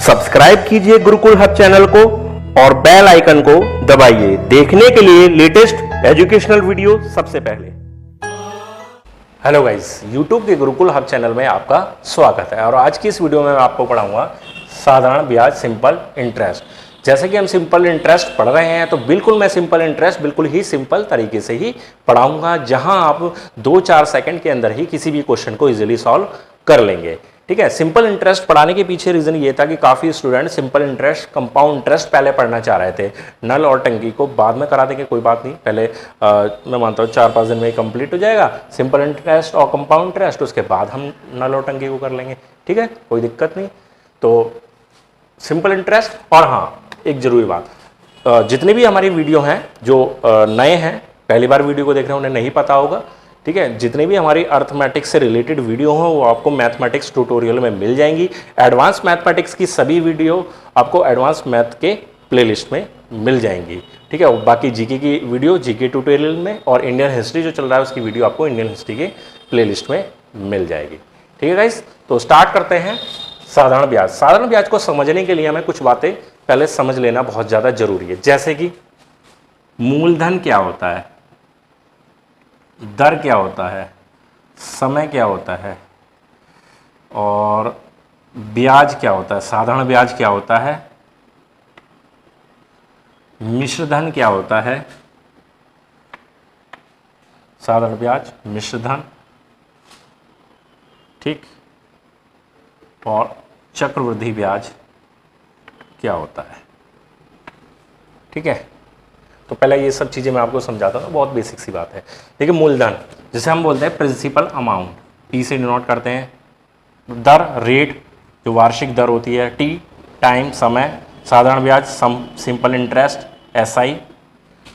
Subscribe कीजिए Gurukul hub channel को और बेल आइकन को दबाइए देखने के लिए लेटेस्ट एजुकेशनल वीडियो सबसे पहले। हेलो गाइस, YouTube के गुरुकुल हब चैनल में आपका स्वागत है और आज की इस वीडियो में मैं आपको पढ़ाऊंगा साधारण ब्याज सिंपल इंटरेस्ट। जैसे कि हम सिंपल इंटरेस्ट पढ़ रहे हैं तो बिल्कुल मैं सिंपल इंटरेस्ट बिल्कुल ही सिंपल तरीके से ही पढ़ाऊंगा, जहां आप 2-4 सेकंड के अंदर ही किसी भी क्वेश्चन को इजीली सॉल्व कर लेंगे। ठीक है, सिंपल इंटरेस्ट पढ़ाने के पीछे रीजन ये था कि काफी student simple interest, compound interest पहले पढ़ना चाह रहे थे। नल और टंकी को बाद में करा देंगे, कोई बात नहीं, पहले मैं मानता हूँ 4-5 दिन में ही कंप्लीट हो जाएगा सिंपल इंटरेस्ट और कंपाउंड इंटरेस्ट, उसके बाद हम नल और टंकी को कर लेंगे। ठीक है, कोई दिक्कत नहीं। तो सिंपल इंटरेस्ट। और हाँ, एक जरूरी बात, जितने भी हमारी वीडियो हैं जो नए हैं, पहली बार वीडियो को देख रहे हैं, उन्हें नहीं पता होगा। ठीक है, जितने भी हमारी अर्थमेटिक्स से रिलेटेड वीडियो हैं वो आपको मैथमेटिक्स ट्यूटोरियल में मिल जाएंगी। एडवांस मैथमेटिक्स की सभी वीडियो आपको एडवांस मैथ के प्लेलिस्ट में मिल जाएंगी। ठीक है, बाकी जीके की वीडियो जीके ट्यूटोरियल में, और इंडियन हिस्ट्री जो चल रहा है उसकी वीडियो आपको इंडियन हिस्ट्री के प्लेलिस्ट में मिल जाएगी। ठीक है गाइस, तो स्टार्ट करते हैं। साधारण ब्याज। साधारण ब्याज को समझने के लिए हमें कुछ बातें पहले समझ लेना बहुत ज़्यादा जरूरी है, जैसे कि मूलधन क्या होता है, दर क्या होता है, समय क्या होता है, और ब्याज क्या होता है। साधारण ब्याज क्या होता है, मिश्र धन क्या होता है, साधारण ब्याज, मिश्र धन, ठीक, और चक्रवृद्धि ब्याज क्या होता है। ठीक है, तो पहले ये सब चीज़ें मैं आपको समझाता हूँ, बहुत बेसिक सी बात है। देखिए, मूलधन जिसे हम बोलते हैं प्रिंसिपल अमाउंट, टी से डिनोट करते हैं। दर, रेट, जो वार्षिक दर होती है। टी, टाइम, समय। साधारण ब्याज, सिंपल इंटरेस्ट, SI।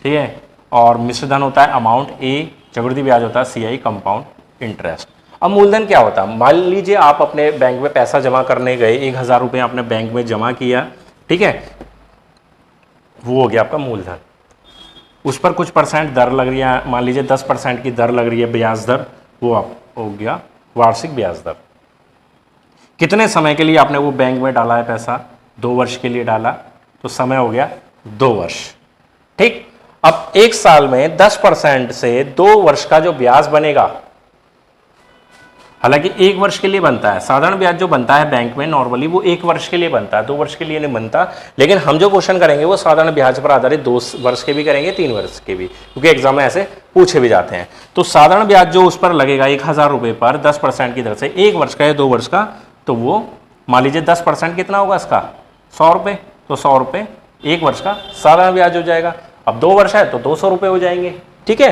ठीक है, और मिश्र धन होता है अमाउंट, A। चक्रवृद्धि ब्याज होता है CI, कंपाउंड इंटरेस्ट। अब मूलधन क्या होता है, मान लीजिए आप अपने बैंक में पैसा जमा करने गए, 1000 रुपये आपने बैंक में जमा किया। ठीक है, वो हो गया आपका मूलधन। उस पर कुछ परसेंट दर लग रही है, मान लीजिए 10% की दर लग रही है, ब्याज दर, वो आप हो गया वार्षिक ब्याज दर। कितने समय के लिए आपने वो बैंक में डाला है पैसा, 2 वर्ष के लिए डाला, तो समय हो गया 2 वर्ष। ठीक, अब 1 साल में 10% से 2 वर्ष का जो ब्याज बनेगा, हालांकि 1 वर्ष के लिए बनता है, साधारण ब्याज जो बनता है बैंक में नॉर्मली वो 1 वर्ष के लिए बनता है, 2 वर्ष के लिए नहीं बनता। लेकिन हम जो क्वेश्चन करेंगे वो साधारण ब्याज पर आधारित 2 वर्ष के भी करेंगे, 3 वर्ष के भी, क्योंकि एग्जाम में ऐसे पूछे भी जाते हैं। तो साधारण ब्याज जो उस पर लगेगा 1000 रुपये पर 10% की दर से, 1 वर्ष का या 2 वर्ष का, तो वो मान लीजिए 10% कितना होगा इसका, 100 रुपये, तो 100 रुपये 1 वर्ष का साधारण ब्याज हो जाएगा। अब 2 वर्ष है तो 200 रुपये हो जाएंगे। ठीक है,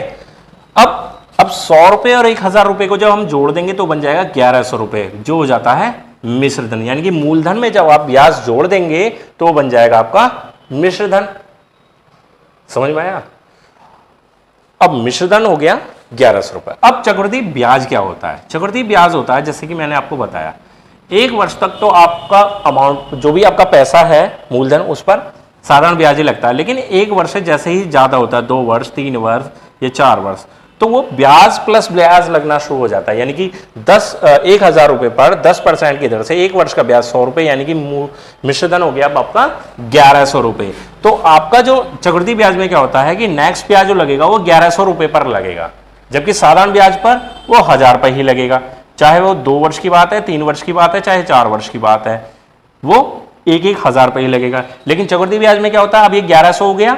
अब 100 रुपये और 1000 रुपये को जब हम जोड़ देंगे तो बन जाएगा 1100 रुपये, जो हो जाता है मिश्र धन। यानी कि मूलधन में जब आप ब्याज जोड़ देंगे तो बन जाएगा आपका मिश्र धन। समझ में आया? अब मिश्र धन हो गया 1100 रुपये। अब चक्रवृद्धि ब्याज क्या होता है? चक्रवृद्धि ब्याज होता है, जैसे कि मैंने आपको बताया, 1 वर्ष तक तो आपका अमाउंट, जो भी आपका पैसा है मूलधन, उस पर साधारण ब्याज ही लगता है। लेकिन 1 वर्ष से जैसे ही ज्यादा होता है, 2 वर्ष, 3 वर्ष या 4 वर्ष, तो वो ब्याज प्लस ब्याज लगना शुरू हो जाता है। यानी कि 1000 रुपये पर 10% की दर से 1 वर्ष का ब्याज 100 रुपये, यानी कि मिश्र धन हो गया अब आपका 1100 रुपये। तो आपका जो चक्रवृद्धि ब्याज में क्या होता है कि नेक्स्ट ब्याज जो लगेगा वो 1100 रुपये पर लगेगा, जबकि साधारण ब्याज पर वो 1000 रुपये ही लगेगा। चाहे वो 2 वर्ष की बात है, 3 वर्ष की बात है, चाहे 4 वर्ष की बात है, वो 1000 रुपये ही लगेगा। लेकिन चक्रवृद्धि ब्याज में क्या होता है, अब ये 1100 हो गया।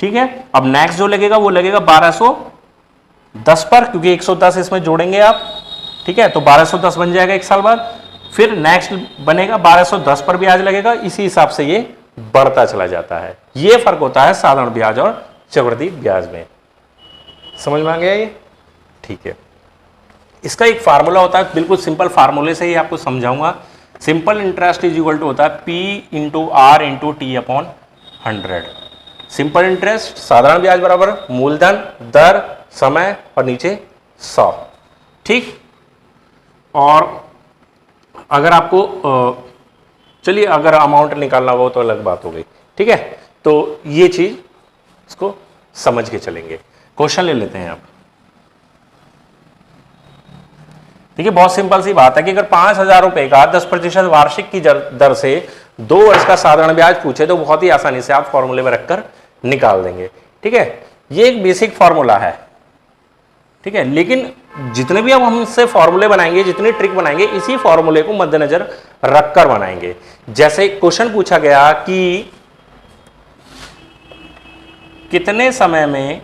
ठीक है, अब नेक्स्ट जो लगेगा वो लगेगा 1210 पर, क्योंकि 110 इसमें जोड़ेंगे आप। ठीक है, तो 1210 बन जाएगा 1 साल बाद। फिर नेक्स्ट बनेगा 1210 पर ब्याज लगेगा। इसी हिसाब से ये बढ़ता चला जाता है। ये फर्क होता है साधारण ब्याज और चक्रवृद्धि ब्याज में। समझ में आ गया ये? ठीक है, इसका एक फार्मूला होता है, बिल्कुल सिंपल फार्मूले से ही आपको समझाऊंगा। Simple interest is equal to होता है P into R into T upon 100। Simple interest, साधारण ब्याज बराबर मूलधन, दर, समय और नीचे 100। ठीक, और अगर आपको चलिए अगर अमाउंट निकालना हो तो अलग बात हो गई। ठीक है, तो ये चीज इसको समझ के चलेंगे। क्वेश्चन ले लेते हैं आप। देखिए बहुत सिंपल सी बात है कि अगर 5000 रुपए का 10% वार्षिक की दर से 2 वर्ष का साधारण ब्याज पूछे तो बहुत ही आसानी से आप फॉर्मूले में रखकर निकाल देंगे। ठीक है, ये एक बेसिक फॉर्मूला है। ठीक है, लेकिन जितने भी अब हमसे फॉर्मूले बनाएंगे, जितने ट्रिक बनाएंगे, इसी फॉर्मूले को मद्देनजर रखकर बनाएंगे। जैसे क्वेश्चन पूछा गया कि कितने समय में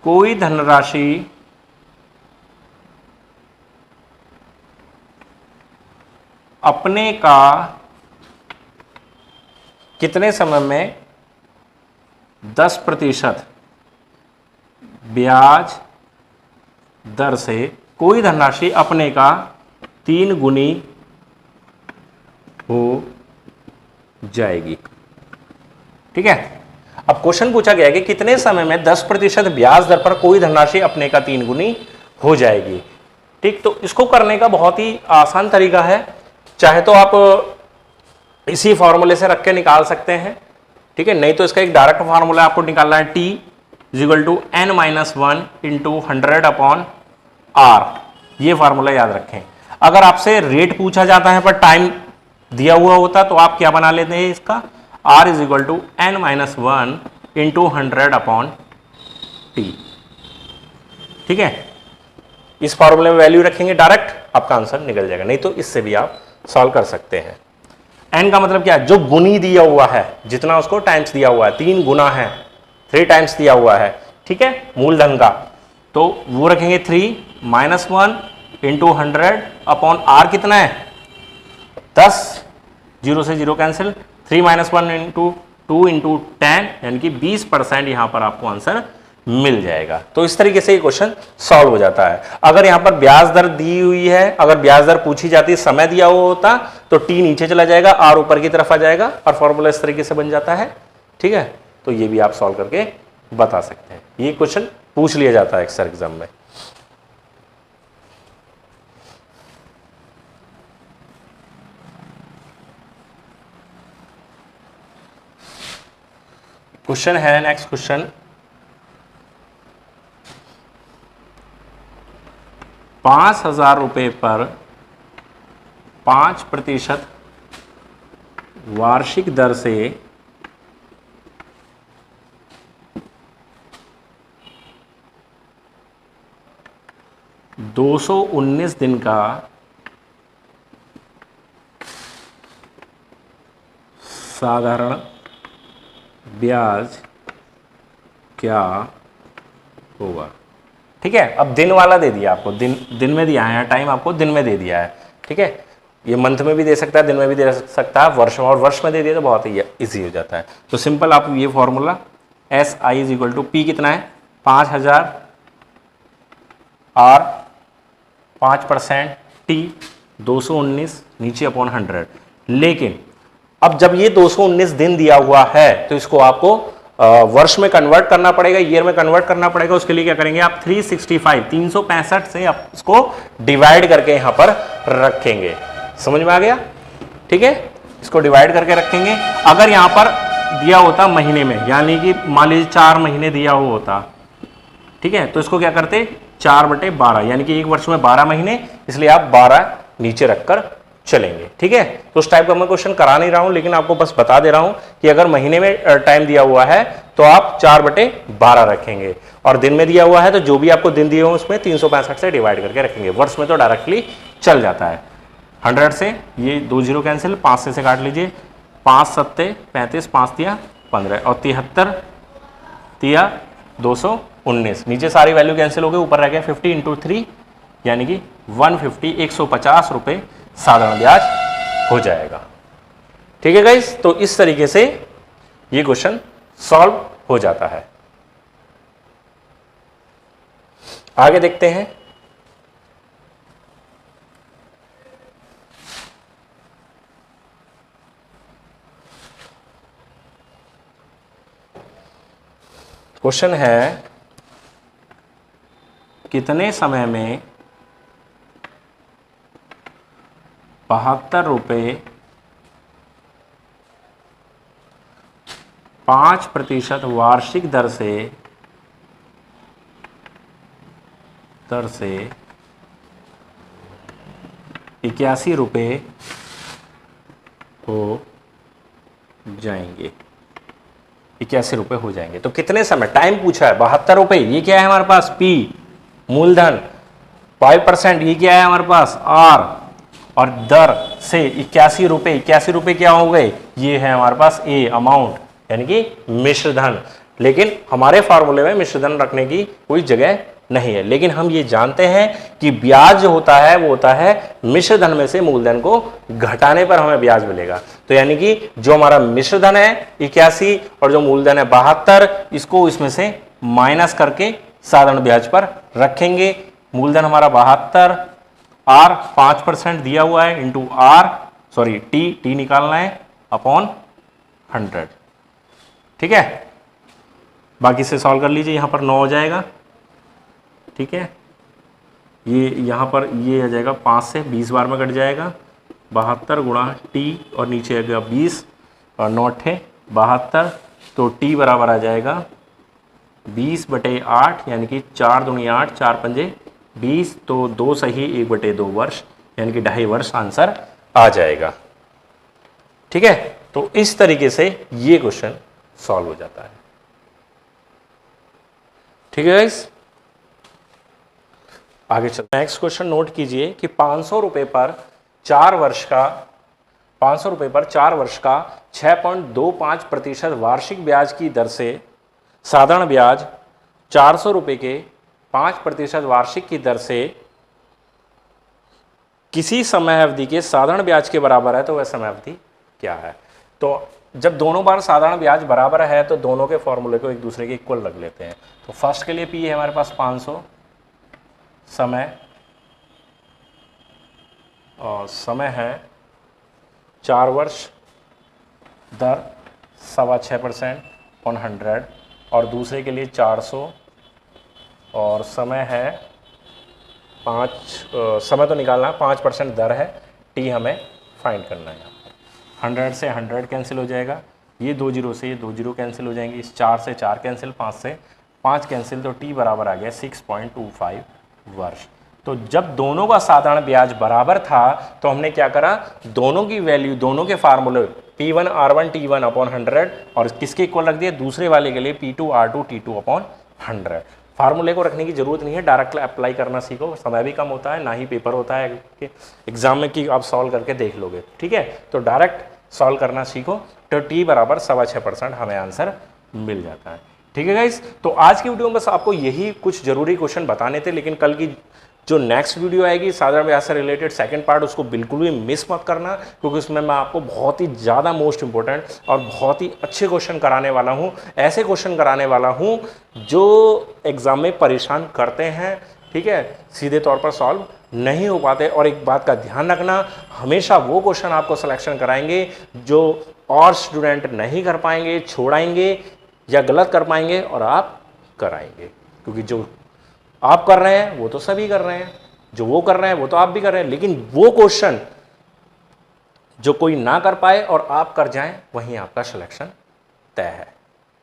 कोई धनराशि अपने का कितने समय में 10% ब्याज दर से कोई धनराशि अपने का 3 गुनी हो जाएगी। ठीक है, अब क्वेश्चन पूछा गया कि कितने समय में 10% ब्याज दर पर कोई धनराशि अपने का 3 गुनी हो जाएगी। ठीक, तो इसको करने का बहुत ही आसान तरीका है। चाहे तो आप इसी फॉर्मूले से रख के निकाल सकते हैं। ठीक है, नहीं तो इसका एक डायरेक्ट फार्मूला आपको निकालना है, T = n-1 × 100/r। ये फार्मूला याद रखें। अगर आपसे रेट पूछा जाता है पर टाइम दिया हुआ होता तो आप क्या बना लेते हैं इसका, r = n-1 × 100/t। ठीक है, इस फॉर्मूले में वैल्यू रखेंगे, डायरेक्ट आपका आंसर निकल जाएगा। नहीं तो इससे भी आप सॉल्व कर सकते हैं। n का मतलब क्या है, जो गुनी दिया हुआ है, जितना उसको टाइम्स दिया हुआ है, 3 गुना है, 3 टाइम्स दिया हुआ है। ठीक है, मूलधन का, तो वो रखेंगे 3 - 1 × 100/r कितना है 10, 0 से 0 कैंसिल, 3 - 1 × 2 × 10 यानी कि 20% यहां पर आपको आंसर मिल जाएगा। तो इस तरीके से ये क्वेश्चन सॉल्व हो जाता है। अगर यहां पर ब्याज दर दी हुई है, अगर ब्याज दर पूछी जाती, समय दिया हुआ होता तो टी नीचे चला जाएगा, आर ऊपर की तरफ आ जाएगा और फॉर्मूला इस तरीके से बन जाता है। ठीक है, तो ये भी आप सॉल्व करके बता सकते हैं। ये क्वेश्चन पूछ लिया जाता है अक्सर एग्जाम में। क्वेश्चन है नेक्स्ट क्वेश्चन, 5,000 रुपए पर 5% वार्षिक दर से 219 दिन का साधारण ब्याज क्या होगा। ठीक है, अब दिन वाला दे दिया आपको, दिन में दिया है, टाइम आपको दिन में दे दिया है। ठीक है, ये मंथ में भी दे सकता है, दिन में भी दे सकता है, वर्ष में, और वर्ष में दे दिया तो बहुत ही ईजी हो जाता है। तो सिंपल आप ये फॉर्मूला SI = P कितना है 5,000 R 5% T 219 नीचे अपॉन 100। लेकिन अब जब ये 219 दिन दिया हुआ है तो इसको आपको वर्ष में कन्वर्ट करना पड़ेगा, ईयर में कन्वर्ट करना पड़ेगा। उसके लिए क्या करेंगे आप 365 से आप इसको डिवाइड करके यहां पर रखेंगे। समझ में आ गया। ठीक है, इसको डिवाइड करके रखेंगे। अगर यहां पर दिया होता महीने में, यानी कि मान लीजिए 4 महीने दिया हुआ होता, ठीक है, तो इसको क्या करते 4/12, यानी कि एक वर्ष में 12 महीने, इसलिए आप 12 नीचे रखकर चलेंगे। ठीक है, तो उस टाइप का मैं क्वेश्चन करा नहीं रहा हूं, लेकिन आपको बस बता दे रहा हूं कि अगर महीने में टाइम दिया हुआ है तो आप 4/12 रखेंगे, और दिन में दिया हुआ है तो जो भी आपको दिन दिए हो उसमें 365 से डिवाइड करके रखेंगे। वर्ष में तो डायरेक्टली चल जाता है। 100 से ये 2 0 कैंसिल, 5 से काट लीजिए, 5 7 35, 5 तिया 15 और 73 तिया 219, नीचे सारी वैल्यू कैंसिल हो गई, ऊपर रह गया 50 × 3 यानी कि 150 150 रुपए साधारण ब्याज हो जाएगा। ठीक है गाइस, तो इस तरीके से ये क्वेश्चन सॉल्व हो जाता है। आगे देखते हैं। क्वेश्चन है कितने समय में 72 रुपये 5% वार्षिक दर से ₹81 हो जाएंगे। ₹81 हो जाएंगे। तो कितने समय, टाइम पूछा है, ₹72। ये क्या है हमारे पास, P मूलधन, 5% ये क्या है हमारे पास, R, और दर से ₹81। ₹81 क्या हो गए, ये है हमारे पास A अमाउंट, यानी कि मिश्र धन। लेकिन हमारे फॉर्मूले में मिश्र धन रखने की कोई जगह नहीं है, लेकिन हम ये जानते हैं कि ब्याज जो होता है वो होता है मिश्र धन में से मूलधन को घटाने पर हमें ब्याज मिलेगा। तो यानी कि जो हमारा मिश्र धन है 81 और जो मूलधन है 72, इसको इसमें से माइनस करके साधारण ब्याज पर रखेंगे। मूलधन हमारा 72, R 5% दिया हुआ है, इंटू टी निकालना है अपॉन 100। ठीक है, बाकी से सॉल्व कर लीजिए। यहां पर 9 हो जाएगा। ठीक है, ये यहाँ पर ये आ जाएगा 5 से 20 बार में कट जाएगा, 72 गुणा टी और नीचे आ गया 20 और 9 × 72, तो टी बराबर आ जाएगा 20/8, यानी कि 4 दूनी 8, 4 पंजे 20, तो 2 सही 1/2 वर्ष, यानी कि 2.5 वर्ष आंसर आ जाएगा। ठीक है, तो इस तरीके से ये क्वेश्चन सॉल्व हो जाता है। ठीक है गाइस, आगे चलते हैं। नेक्स्ट क्वेश्चन नोट कीजिए कि ₹500 पर 4 वर्ष का 6.25% वार्षिक ब्याज की दर से साधारण ब्याज ₹400 के 5% वार्षिक की दर से किसी समय अवधि के साधारण ब्याज के बराबर है, तो वह समय अवधि क्या है। तो जब दोनों बार साधारण ब्याज बराबर है तो दोनों के फॉर्मूले को एक दूसरे के इक्वल रख लेते हैं। तो फर्स्ट के लिए पी है हमारे पास 500, समय और समय है 4 वर्ष, दर 6.25% ऑन 100, और दूसरे के लिए 400 और समय है 5, समय तो निकालना है, 5% दर है, टी हमें फाइंड करना है। 100 से 100 कैंसिल हो जाएगा, ये 2 जीरो से ये 2 जीरो कैंसिल हो जाएंगे, इस 4 से 4 कैंसिल, 5 से 5 कैंसिल, तो टी बराबर आ गया 6.25 वर्ष। तो जब दोनों का साधारण ब्याज बराबर था तो हमने क्या करा, दोनों की वैल्यू, दोनों के फार्मूले P1 R1 T1 अपॉन 100 और किसके इक्वल रख दिया, दूसरे वाले के लिए P2 R2 T2 अपॉन 100। फार्मूले को रखने की जरूरत नहीं है, डायरेक्ट अप्लाई करना सीखो, समय भी कम होता है, ना ही पेपर होता है कि एग्जाम में कि आप सॉल्व करके देख लोगे। ठीक है, तो डायरेक्ट सॉल्व करना सीखो, तो टी बराबर 6.25% हमें आंसर मिल जाता है। ठीक है गाइस, तो आज की वीडियो में बस आपको यही कुछ जरूरी क्वेश्चन बताने थे, लेकिन कल की जो नेक्स्ट वीडियो आएगी साधारण ब्याज से रिलेटेड सेकंड पार्ट, उसको बिल्कुल भी मिस मत करना, क्योंकि उसमें मैं आपको बहुत ही ज़्यादा मोस्ट इंपॉर्टेंट और बहुत ही अच्छे क्वेश्चन कराने वाला हूँ। ऐसे क्वेश्चन कराने वाला हूँ जो एग्जाम में परेशान करते हैं। ठीक है, सीधे तौर पर सॉल्व नहीं हो पाते। और एक बात का ध्यान रखना, हमेशा वो क्वेश्चन आपको सिलेक्शन कराएंगे जो और स्टूडेंट नहीं कर पाएंगे, छोड़ाएंगे या गलत कर पाएंगे और आप कराएंगे, क्योंकि जो आप कर रहे हैं वो तो सभी कर रहे हैं, जो वो कर रहे हैं वो तो आप भी कर रहे हैं, लेकिन वो क्वेश्चन जो कोई ना कर पाए और आप कर जाएं, वहीं आपका सिलेक्शन तय है।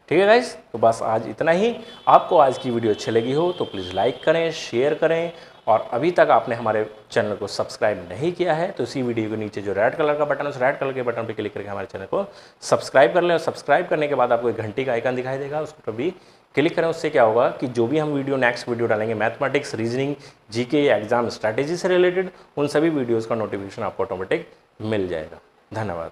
ठीक है गाइस, तो बस आज इतना ही। आपको आज की वीडियो अच्छी लगी हो तो प्लीज़ लाइक करें, शेयर करें, और अभी तक आपने हमारे चैनल को सब्सक्राइब नहीं किया है तो इसी वीडियो के नीचे जो रेड कलर का बटन है, उस रेड कलर के बटन पर क्लिक करके हमारे चैनल को सब्सक्राइब कर लें। और सब्सक्राइब करने के बाद आपको एक घंटी का आइकन दिखाई देगा, उस पर भी क्लिक करें। उससे क्या होगा कि जो भी हम नेक्स्ट वीडियो डालेंगे mathematics, reasoning, GK, exam strategy से रिलेटेड, उन सभी वीडियोज़ का नोटिफिकेशन आपको ऑटोमेटिक मिल जाएगा। धन्यवाद।